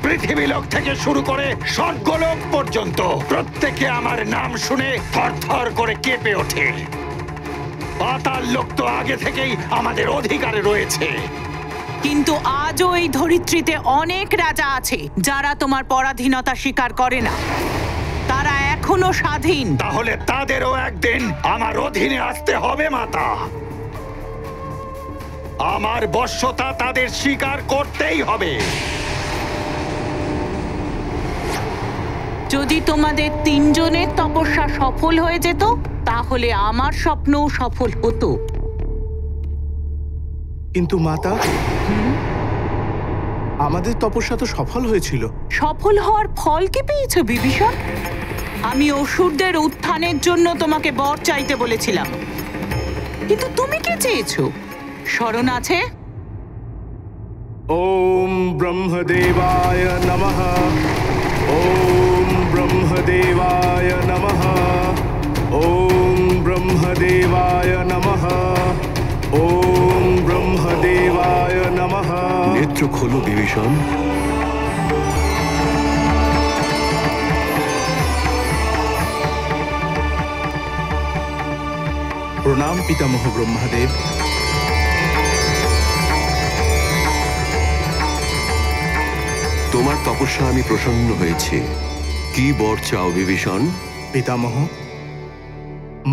পৃথিবীলোক থেকে শুরু করে স্বর্গলোক পর্যন্ত প্রত্যেকে আমার নাম শুনে থরথর করে কেঁপে ওঠে। পাতাল লোক তো আগে থেকেই আমাদের অধিকারে রয়েছে। কিন্তু আজও এই ধরিত্রীতে অনেক রাজা আছে যারা তোমার পরাধীনতা স্বীকার করে না। তারা এখনো স্বাধীন। তাহলে তাদেরও একদিন আমার অধীনে আসতে হবে মাতা। আমার বশ্যতা তাদের স্বীকার করতেই হবে। যদি তোমাদের তিনজনের তপস্যা সফল হয়ে যেত তাহলে আমার স্বপ্নও সফল হতো। কিন্তু মাতা, আমাদের তপস্যা তো সফল হয়েছিল। সফল হওয়ার ফল কি পেয়েছো বিভীষণ? আমি অসুরদের উত্থানের জন্য তোমাকে বর চাইতে বলেছিলাম, কিন্তু তুমি কি চেয়েছো? স্মরণ আছে? ওম ব্রহ্মদেবায় নমঃ। ওম ব্রহ্মদেবায় নমঃ। ওম ব্রহ্মদেবায় নমঃ। ওম ব্রহ্মদেবায় নমঃ। নেত্র খোলো বিভীষণ। প্রণাম পিতামহ ব্রহ্মদেব। তোমার তপস্যা আমি প্রসন্ন হয়েছি। কি বর চাও বিভীষণ? পিতামহ,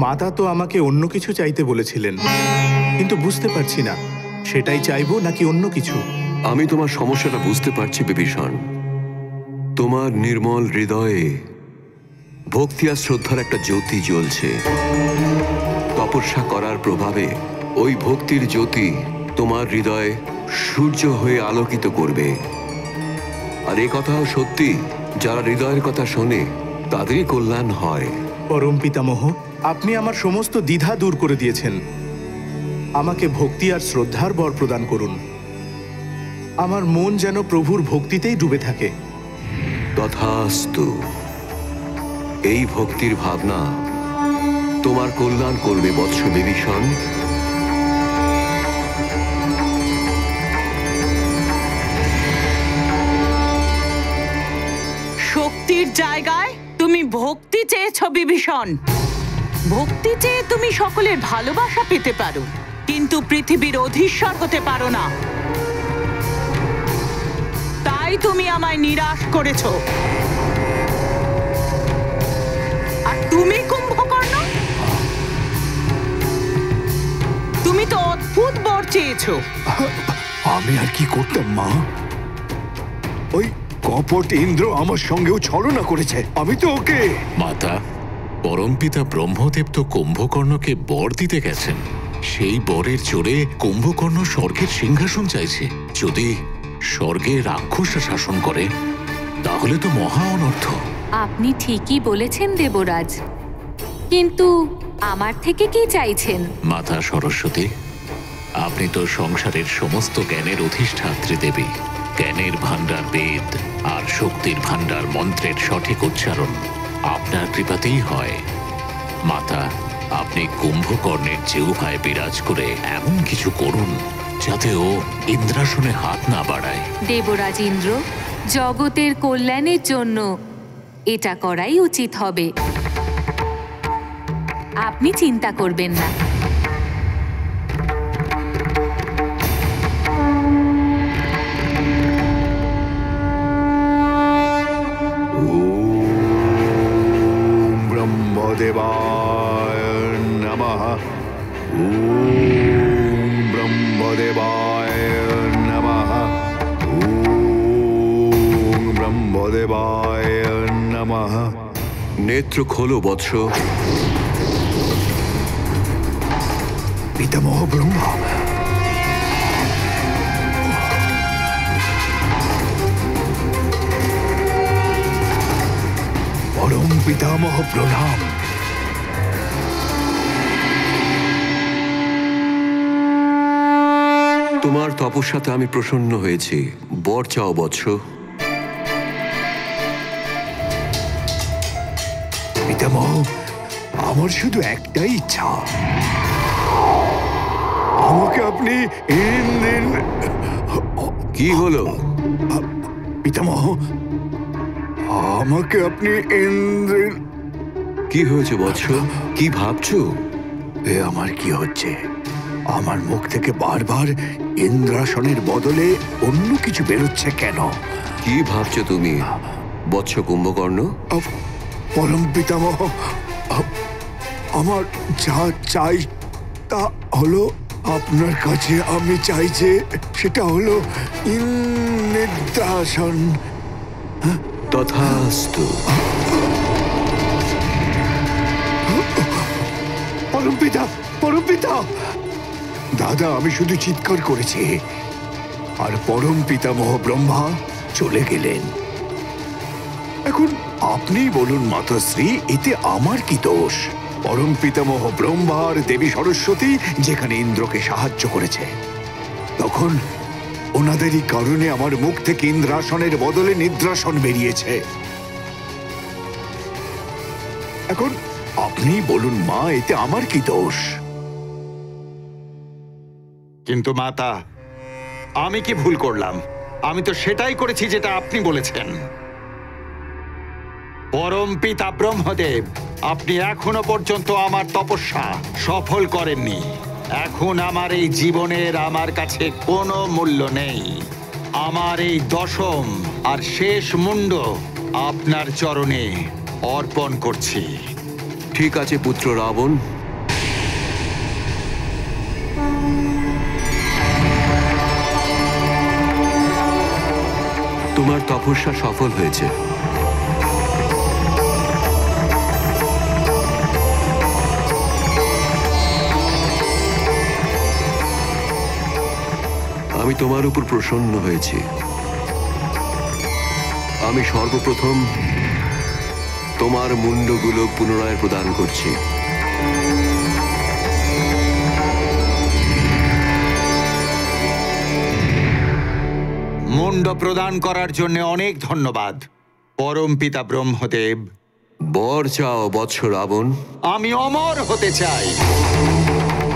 মাতা তো আমাকে অন্য কিছু চাইতে বলেছিলেন, কিন্তু বুঝতে পারছি না সেটাই চাইবো নাকি অন্য কিছু। আমি তোমার সমস্যাটা বুঝতে পারছি বিভীষণ। তোমার নির্মল হৃদয়ে ভক্তি আর শ্রদ্ধার একটা জ্যোতি জ্বলছে। তপস্যা করার প্রভাবে ওই ভক্তির জ্যোতি তোমার হৃদয়ে সূর্য হয়ে আলোকিত করবে। আর এ কথাও সত্যি, যারা হৃদয়ের কথা শোনে তাদেরই কল্যাণ হয়। পরম পিতামহ, আপনি আমার সমস্ত দ্বিধা দূর করে দিয়েছেন। আমাকে ভক্তি আর শ্রদ্ধার বর প্রদান করুন। আমার মন যেন প্রভুর ভক্তিতেই ডুবে থাকে। তথাস্তু। এই ভক্তির ভাবনা তোমার কল্যাণ করবে বৎস বিভীষণ। শক্তির জায়গায় তুমি ভক্তি চেয়েছো বিভীষণ। ভক্তি চেয়ে তুমি সকলের ভালোবাসা পেতে পারো, কিন্তু পৃথিবীর অধীশ্বর হতে পারো না। তাই তুমি আমায় নিরাশ করেছো। আর তুমি কুম্ভকর্ণ, তুমি তো অদ্ভুত বর চেয়েছো। আমি আর কি করতাম মা? ওই কপট ইন্দ্র আমার সঙ্গেও ছলনা করেছে। আমি তো ওকে। মাতা, পরমপিতা ব্রহ্মদেব তো কুম্ভকর্ণকে বর দিতে গেছেন। সেই বরের জোরে কুম্ভকর্ণ স্বর্গের সিংহাসন চাইছে। যদি স্বর্গে রাক্ষসরা শাসন করে তাহলে তো মহা অনর্থ। আপনি ঠিকই বলেছেন দেবরাজ, কিন্তু আমার থেকে কি চাইছেন? মাতা সরস্বতী, আপনি তো সংসারের সমস্ত জ্ঞানের অধিষ্ঠাত্রী দেবী। জ্ঞানের ভাণ্ডার বেদ আর শক্তির ভাণ্ডার মন্ত্রের সঠিক উচ্চারণ আপনার কৃপাতেই হয়। মাতা, আপনি কুম্ভকর্ণের জিহ্বায় বিরাজ করে এমন কিছু করুন যাতে ও ইন্দ্রাসনে হাত না বাড়ায়। দেবরাজ ইন্দ্র, জগতের কল্যাণের জন্য এটা করাই উচিত হবে। আপনি চিন্তা করবেন না। ব্রহ্মদেবায় নমঃ। ওম ব্রহ্মদেবায় নমঃ। ওম ব্রহ্মদেবায় নমঃ। নেত্র খোলো বৎস। পিতামহ ব্রহ্মা, পরম পিতামহ প্রণাম। তোমার তপস্যাতে আমি প্রসন্ন হয়েছি। বর চাও বৎস। পিতামহ, আমার শুধু একটাই ইচ্ছা, আমাকে আপনি কি হলো? পিতামহ, আমাকে আপনি ইন্দ্রের... কি হয়েছে বৎস? কি ভাবছো? এ আমার কি হচ্ছে? আমার মুখ থেকে বারবার ইন্দ্রাসনের বদলে অন্য কিছু বেরোচ্ছে কেন? কি ভাবছো তুমি বৎস কুম্ভকর্ণ? পরম পিতামহ, আমার যা চাই তা হলো, আপনার কাছে আমি চাই যে সেটা হলো ইন্দ্রাসন। তথাস্তু। পরম পিতা, দাদা আমি শুধু চিৎকার করেছি আর পরম পিতামহ ব্রহ্মা চলে গেলেন। এখন আপনি বলুন মাতাশ্রী, এতে আমার কি দোষ? পরম পিতামহ ব্রহ্মা আর দেবী সরস্বতী যেখানে ইন্দ্রকে সাহায্য করেছে, তখন ওনাদেরই কারণে আমার মুখ থেকে ইন্দ্রাসনের বদলে নিদ্রাসন বেরিয়েছে। এখন আপনি বলুন মা, এতে আমার কি দোষ? কিন্তু মাতা, আমি কি ভুল করলাম? আমি তো সেটাই করেছি যেটা আপনি বলেছেন। পরম পিতা ব্রহ্মদেব, আপনি এখনো পর্যন্ত আমার তপস্যা সফল করেননি। এখন আমার এই জীবনের আমার কাছে কোনো মূল্য নেই। আমার এই দশম আর শেষ মুন্ড আপনার চরণে অর্পণ করছি। ঠিক আছে পুত্র রাবণ, তোমার তপস্যা সফল হয়েছে। আমি তোমার উপর প্রসন্ন হয়েছি। আমি সর্বপ্রথম তোমার মুন্ডগুলো পুনরায় প্রদান করছি। মুন্ড প্রদান করার জন্য অনেক ধন্যবাদ পরম পিতা ব্রহ্মদেব। বর চাও বৎস রাবণ? আমি অমর হতে চাই,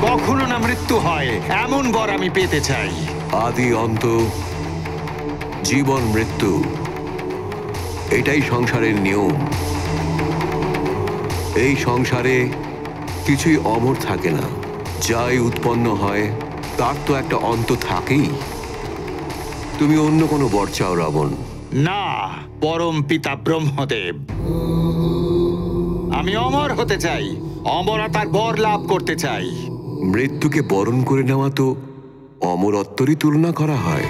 কখনো না মৃত্যু হয় এমন বর আমি পেতে চাই। আদি অন্ত, জীবন মৃত্যু, এটাই সংসারের নিয়ম। এই সংসারে কিছুই অমর থাকে না। যাই উৎপন্ন হয় তার তো একটা অন্ত থাকেই। তুমি অন্য কোনো বর চাও রাবণ? না পরম পিতা ব্রহ্মদেব, আমি অমর হতে চাই, অমরতার বর লাভ করতে চাই। মৃত্যুকে বরণ করে নেওয়া তো অমরত্বেরই তুলনা করা হয়।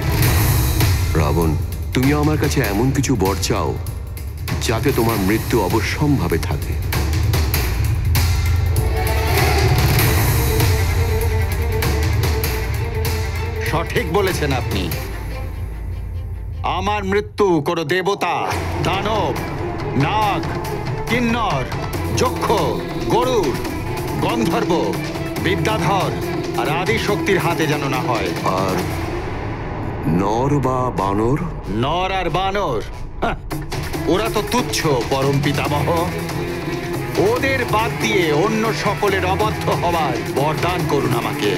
রাবণ, তুমি আমার কাছে এমন কিছু বর চাও যাতে তোমার মৃত্যু অবশ্যম্ভাবে থাকে। সঠিক বলেছেন আপনি। আমার মৃত্যু কোনো দেবতা, দানব, নাগ, কিন্নর, যক্ষ, গরুর, গন্ধর্ব, বিদ্যাধর আর আদি শক্তির হাতে যেন না হয়। আর নর বা বানর? নর আর বানর, হাহ, ওরা তো তুচ্ছ পরম পিতামহ। ওদের বাদ দিয়ে অন্য সকলের অবদ্ধ হওয়ার বরদান করুন আমাকে।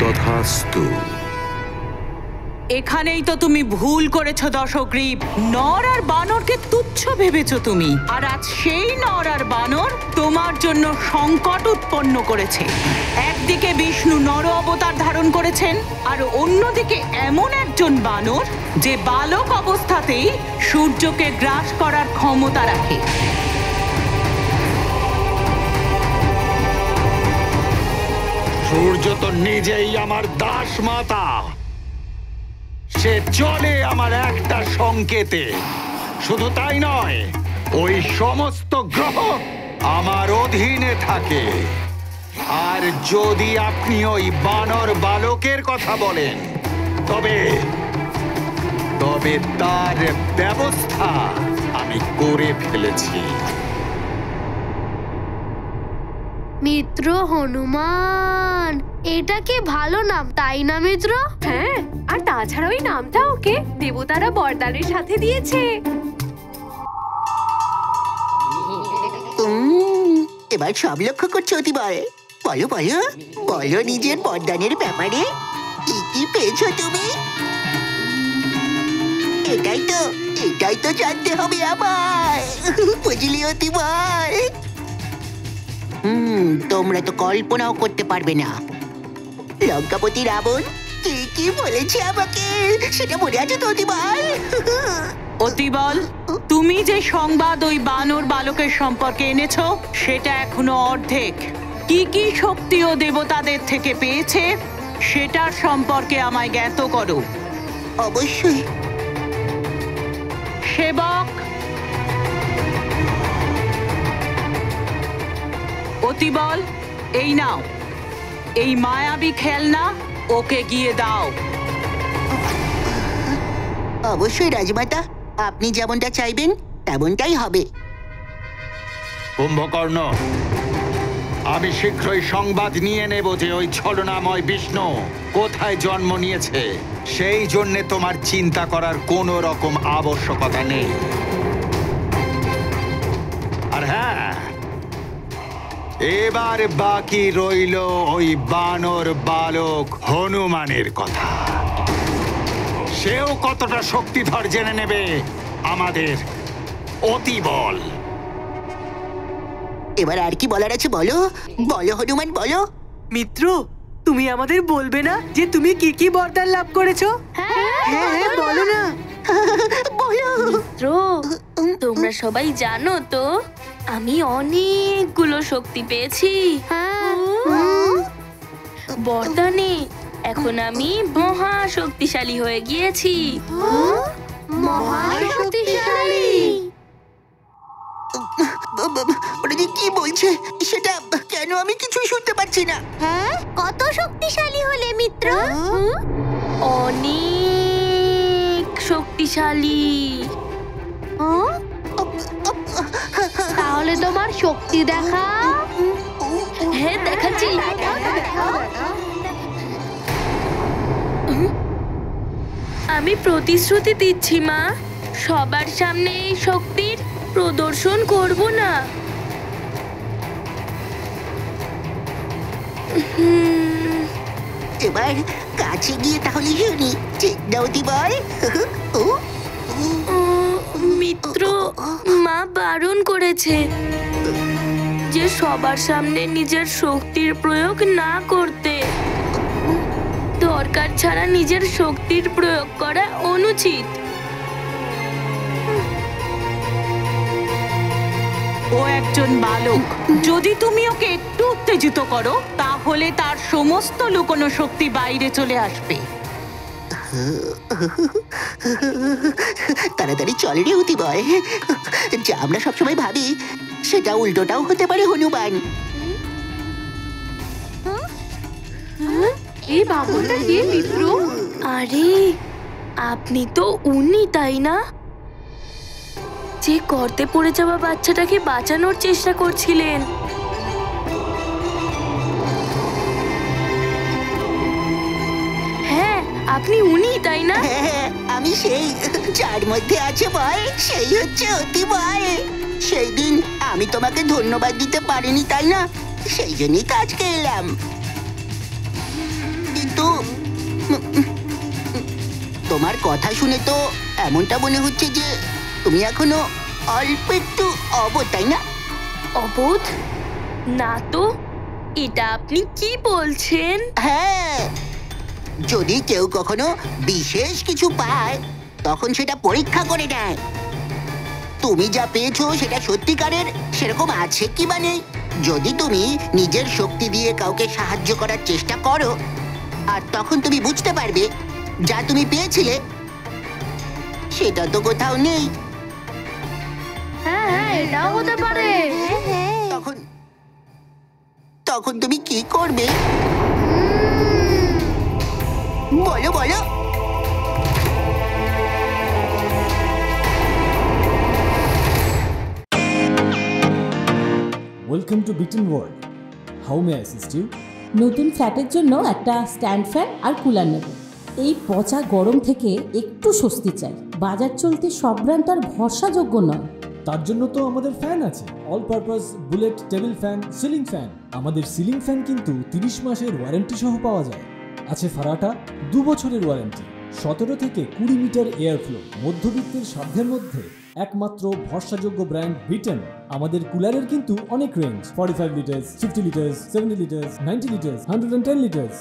তথাস্তু। এখানেই তো তুমি ভুল করেছো দশগ্রীব। নর আর বানরকে তুচ্ছ ভেবেছো তুমি, আর আজ সেই নর আর বানর তোমার জন্য সংকট উৎপন্ন করেছে। একদিকে বিষ্ণু নর অবতার ধারণ করেছেন, আর অন্যদিকে এমন একজন বানর যে বালক অবস্থাতেই সূর্যকে গ্রাস করার ক্ষমতা রাখে। সূর্য তো নিজেই আমার দাস মাতা, সে চলে আমার একটা সংকেতে। শুধু তাই নয়, ওই সমস্ত গ্রহ আমার অধীনে থাকে। আর যদি আপনি ওই বানর বালকের কথা বলেন, তবে তার ব্যবস্থা আমি করে ফেলেছি। মিত্র হনুমান, এটা কি ভালো নাম, তাই না মিত্র? হ্যাঁ, আর তাছাড়া ওই নামটা ওকে দেবতারা বরদানের সাথে দিয়েছে। এবার সব লক্ষ্য করছে অতিবয়। বলো বলো বলো নিজের বরদানের ব্যাপারে কি কি পেয়েছো তুমি? এটাই তো জানতে হবে আমার, বুঝলি অতিবল? তোমরা তো কল্পনাও করতে পারবে না লঙ্কাপতি রাবণ কি কি বলেছে আমাকে, সেটা মনে আছে তো অতিবল? অতিবল, তুমি যে সংবাদ ওই বানর বালকের সম্পর্কে এনেছো সেটা এখনো অর্ধেক। কি কি শক্তি ও দেবতাদের থেকে পেয়েছে সেটার সম্পর্কে আমায় জ্ঞাত করো। অবশ্যই। সেবক, অতিবল, এই নাও এই মায়াবী খেলনা, ওকে গিয়ে দাও। অবশ্যই রাজমাতা, আপনি যেমনটা চাইবেন তেমনটাই হবে। কুম্ভকর্ণ, আমি শীঘ্রই সংবাদ নিয়ে নেব যে ওই ছলনাময় বিষ্ণু কোথায় জন্ম নিয়েছে। সেই জন্যে তোমার চিন্তা করার কোনো রকম আবশ্যকতা নেই। আর হ্যাঁ, এবার বাকি রইল ওই বানর বালক হনুমানের কথা। সেও কতটা শক্তিধর জেনে নেবে আমাদের অতিবল। এবার আর কি বলার আছে বলো, বলো হনুমান বলো। মিত্র, তুমি আমাদের বলবে না যে তুমি কি কি বরদান লাভ করেছো? হ্যাঁ বলো না। বলো। মিত্র, তোমরা সবাই জানো তো আমি অনেকগুলো শক্তি পেয়েছি বরদানে। এখন আমি মহা শক্তিশালী হয়ে গিয়েছি। মহাশক্তিশালী? ওরা যে কি বলছে সেটা কেন আমি কিছুই শুনতে পাচ্ছি না। হ্যাঁ, কত শক্তিশালী হলে মিত্র? অনেক শক্তিশালী। তাহলে তোমার শক্তি দেখা। হ্যাঁ, দেখাচ্ছি। আমি প্রতিশ্রুতি দিচ্ছি মা, সবার সামনে এই শক্তির প্রদর্শন করব না। এবার কাছে গিয়ে তাহলে শুনি, ঠিক না অতিবল? মিত্র, মা বারণ করেছে যে সবার সামনে নিজের শক্তির প্রয়োগ না করতে। দরকার ছাড়া নিজের শক্তির প্রয়োগ করা অনুচিত। ও একজন বালক, যদি তুমি ওকে একটু উত্তেজিত করো তাহলে তার সমস্ত লুকোনো শক্তি বাইরে চলে আসবে। তাড়াতাড়ি চল রে অতিবল, যা আমরা সবসময় ভাবি সেটা উল্টোটাও হতে পারে হনুমান। এই বাবুটা কে মিত্র? আরে, আপনি তো উনি তাই না, যে গর্তে পড়ে যাওয়া বাচ্চাটাকে বাঁচানোর চেষ্টা করছিলেন? হ্যাঁ, আপনি উনি তাই না? হ্যাঁ, আমি সেই যার মধ্যে আছে ভয়, সেই হচ্ছে অতিবল। সেই দিন আমি তোমাকে ধন্যবাদ দিতে পারিনি তাই না, সেই জন্যই তো আজকে এলাম। কিন্তু তোমার কথা শুনে তো এমনটা মনে হচ্ছে যে তুমি এখনো অল্প একটু অবোধ, তাই না? অবোধ না তো, এটা আপনি কি বলছেন? হ্যাঁ, যদি কেউ কখনো বিশেষ কিছু পায় তখন সেটা পরীক্ষা করে নেয়। তুমি যা পেয়েছো সেটা সত্যিকারের সেরকম আছে কি বা নেই। যদি তুমি নিজের শক্তি দিয়ে কাউকে সাহায্য করার চেষ্টা করো, আর তখন তুমি বুঝতে পারবে যা তুমি পেয়েছিলে সেটা তো কোথাও নেই। হ্যাঁ হ্যাঁ, এটাও হতে পারে। তখন তুমি কি করবে বলো বলো। ওয়েলকাম টু বিটেন world. How may I assist you? নতুন ফ্ল্যাটের জন্য একটা স্ট্যান্ড ফ্যান আর কুলার নেব। এই পচা গরম থেকে একটু স্বস্তি চাই। বাজার চলতে সব ব্র্যান্ড আর ভরসাযোগ্য নয়। তার জন্য তো আমাদের ফ্যান আছে, all purpose bullet table fan, ceiling fan. আমাদের সিলিং ফ্যান কিন্তু 30 মাসের ওয়ারেন্টি সহ পাওয়া যায়। আছে ফারাটা 2 বছরের ওয়ারেন্টি, 17 থেকে 20 মিটার এয়ার ফ্লো, মধ্যবিত্তের সাধ্যের মধ্যে একমাত্র ভরসাযোগ্য ব্র্যান্ড বিটেন। আমাদের কুলারের কিন্তু অনেক range, 45 litres, 50 litres, 70 litres, 90 litres, 110 litres.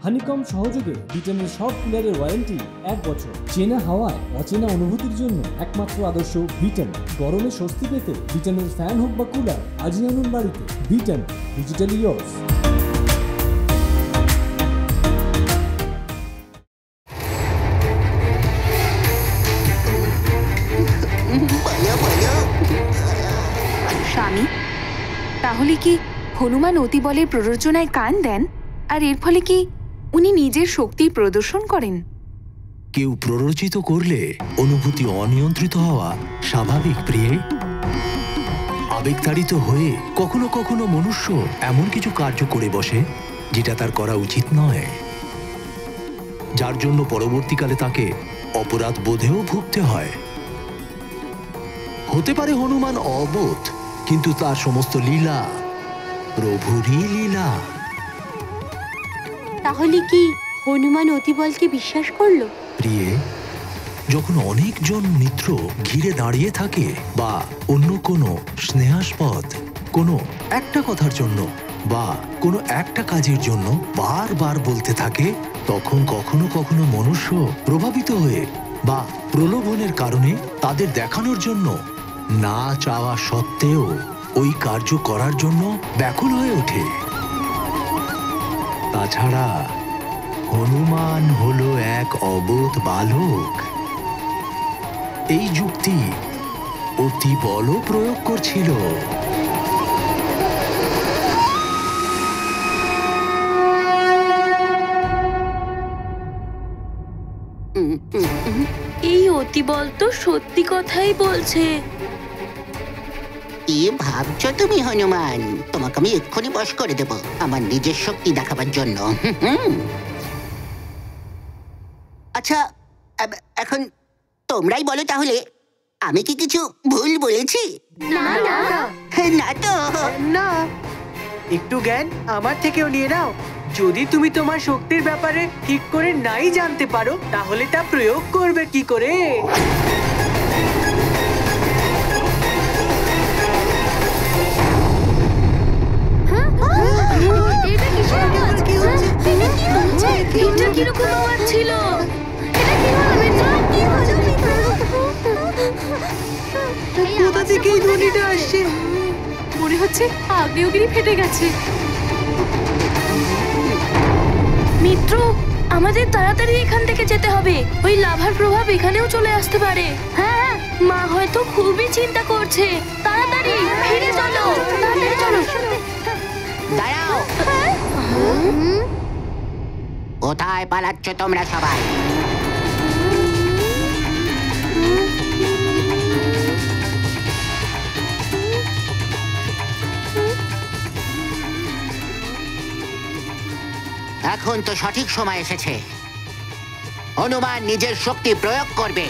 Honeycomb সহযোগে বিটেনের সব কুলারের ওয়ারেন্টি 1 বছর। চেনা হাওয়ায় অচেনা অনুভূতির জন্য একমাত্র আদর্শ বিটেন। গরমে স্বস্তি পেতে বিটেনের ফ্যান হোক বা কুলার, আজই আনুন বাড়িতে। Beaten, digitally yours. স্বামী, তাহলে কি হনুমান অতি বলের প্ররোচনায় কান দেন, আর এর ফলে কি উনি নিজের শক্তি প্রদর্শন করেন? কেউ প্ররোচিত করলে অনুভূতি অনিয়ন্ত্রিত হওয়া স্বাভাবিক প্রিয়ে। আবেগতাড়িত হয়ে কখনো কখনো মনুষ্য এমন কিছু কার্য করে বসে যেটা তার করা উচিত নয়, যার জন্য পরবর্তীকালে তাকে অপরাধ বোধেও ভুগতে হয়। হতে পারে হনুমান অবোধ, কিন্তু তার সমস্ত লীলা প্রভুরই লীলা। তাহলে কি হনুমান অতিবলকে বিশ্বাস করলো? প্রিয়ে, যখন অনেকজন মিত্র ঘিরে দাঁড়িয়ে থাকে বা অন্য কোনো স্নেহাস্পদ কোনো একটা কথার জন্য বা কোনো একটা কাজের জন্য বারবার বলতে থাকে, তখন কখনো কখনো মনুষ্য প্রভাবিত হয়ে বা প্রলোভনের কারণে তাদের দেখানোর জন্য না চাওয়া সত্ত্বেও ওই কার্য করার জন্য ব্যাকুল হয়ে ওঠে। তাছাড়া হনুমান হলো এক অবোধ বালক। এই যুক্তি অতি বল প্রয়োগ করছিল। এই অতিবল তো সত্যি কথাই বলছে। কি ভাবছো তুমি হনুমান? তোমাকে আমি এক্ষুনি বশ করে দেব আমার নিজের শক্তি দেখাবার জন্য। আচ্ছা, এখন তোমরাই বলো তাহলে, আমি কি কিছু ভুল বলেছি? না তো না, একটু জ্ঞান আমার থেকেও নিয়ে নাও। যদি তুমি তোমার শক্তির ব্যাপারে ঠিক করে নাই জানতে পারো, তাহলে তা প্রয়োগ করবে কি করে? এটা কিরকম আওয়াজ ছিল? কোথা থেকে এই ধ্বনিটা আসছে? মনে হচ্ছে আগ্নেয়গিরি ফেটে গেছে। মিত্র, আমাদের তাড়াতাড়ি এখান থেকে যেতে হবে। ওই লাভার প্রভাব এখানেও চলে আসতে পারে। হ্যাঁ, মা হয়তো খুবই চিন্তা করছে। তাড়াতাড়ি ফিরে চলো, তাড়াতাড়ি চলো। দাঁড়াও, কোথায় পালাচ্ছ তোমরা সবাই? এখন তো সঠিক সময় এসেছে। হনুমান নিজের শক্তি প্রয়োগ করবে।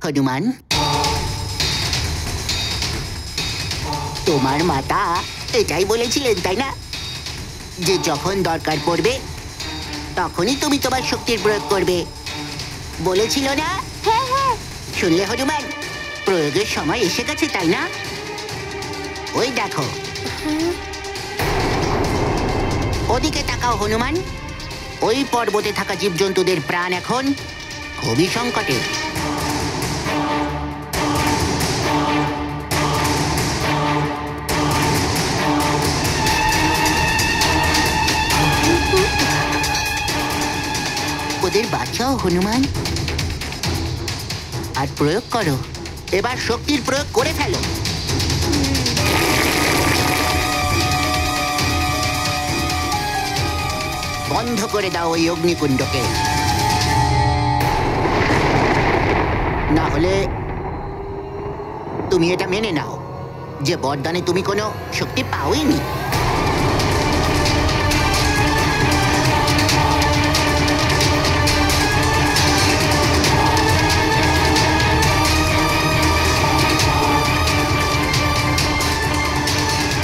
হনুমান, তোমার মাতা এটাই বলেছিলেন তাই না, যে যখন দরকার পড়বে তখনই তুমি তোমার শক্তির প্রয়োগ করবে? বলেছিল না? শুনলে হনুমান, প্রয়োগের সময় এসে গেছে তাই না? ওই দেখো, ওদিকে তাকাও হনুমান। ওই পর্বতে থাকা জীবজন্তুদের প্রাণ এখন খুবই সংকটে। ওদের বাঁচাও হনুমান। আর প্রয়োগ করো। এবার শক্তির প্রয়োগ করে ফেলো। বন্ধ করে দাও ওই অগ্নিকুণ্ডকে, না হলে তুমি এটা মেনে নাও যে বরদানে তুমি কোনো শক্তি পাওইনি।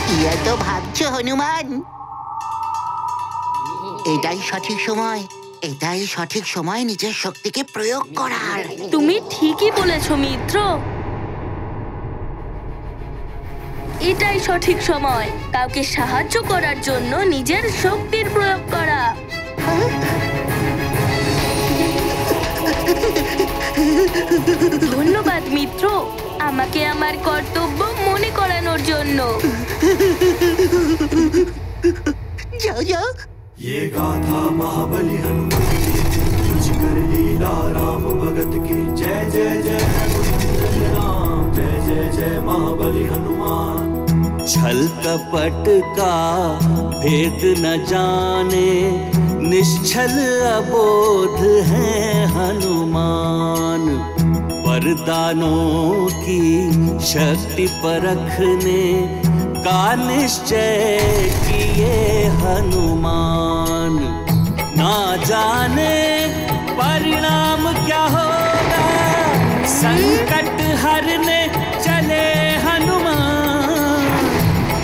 কি এত ভাবছো হনুমান? এটাই সঠিক সময়, এটাই সঠিক সময় নিজের শক্তিকে প্রয়োগ করার। তুমি ঠিকই বলেছ মিত্র, এটাই সঠিক সময় কাউকে সাহায্য করার জন্য নিজের শক্তির প্রয়োগ করা। ধন্যবাদ মিত্র, আমাকে আমার কর্তব্য মনে করানোর জন্য। যাও যাও। ये गाथा महाबली हनुमान कुछ कर लीला राम भगत की जय जय जय हनुमान राम जय जय जय महाबली हनुमान। छल कपट का भेद न जाने निश्चल अबोध है हनुमान। वरदानों की शक्ति परखने का निश्चय किए हनुमान। ना जाने परिणाम क्या होगा, संकट हरने चले हनुमान।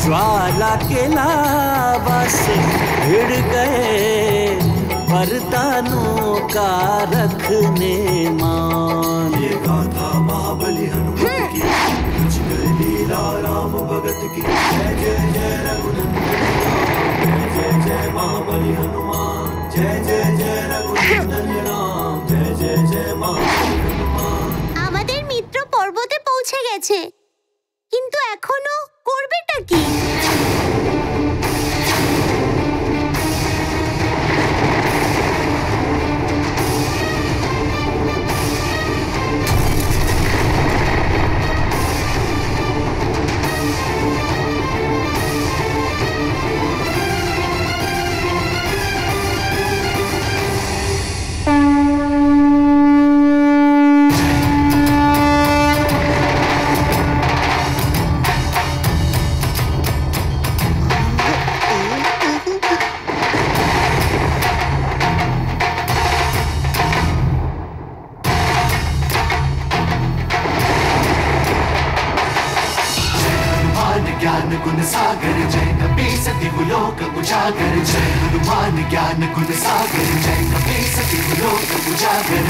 ज्वाला के लावा से भिड़ गए वरदानों का रखने मान। ये गाथा महाबली हनुमान की कुछ कर लीला राम भगत की जय जय जय रघुनंदन राम जय जय जय महाबली हनुमान जय जय जय रघुनंदन राम जय जय जय महाबली हनुमान। আমাদের মিত্র পর্বতে পৌঁছে গেছে, কিন্তু এখনো করবেটা কি? ज्ञान गुण सागर जय कपीस दिवलोक उजागर जय हनुमान ज्ञान गुण सागर जय कपीस दिवलोक उजागर।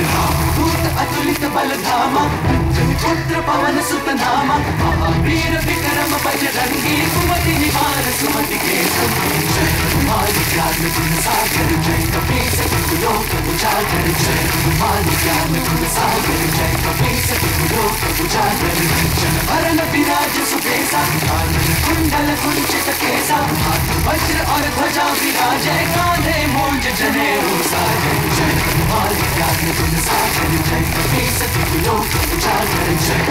भूत अतुलित बल धामा अंजनी पुत्र पवन सुत नामा महावीर विक्रम बजरंगी कुमति निवार सुमति के संगी। जय हनुमान ज्ञान गुण सागर जय कपीस दिवलोक उजागर जय हनुमान ज्ञान गुण सागर जय कपीस दिवलोक उजागर। जन भरण विराज सुबेसा कुंडल कुंचित केसा हाथ वज्र और ध्वजा विराजे कांधे मूंज जनेऊ साजे। जय हनुमान ज्ञान गुण सागर जय कपीस दिवलोक उजागर जय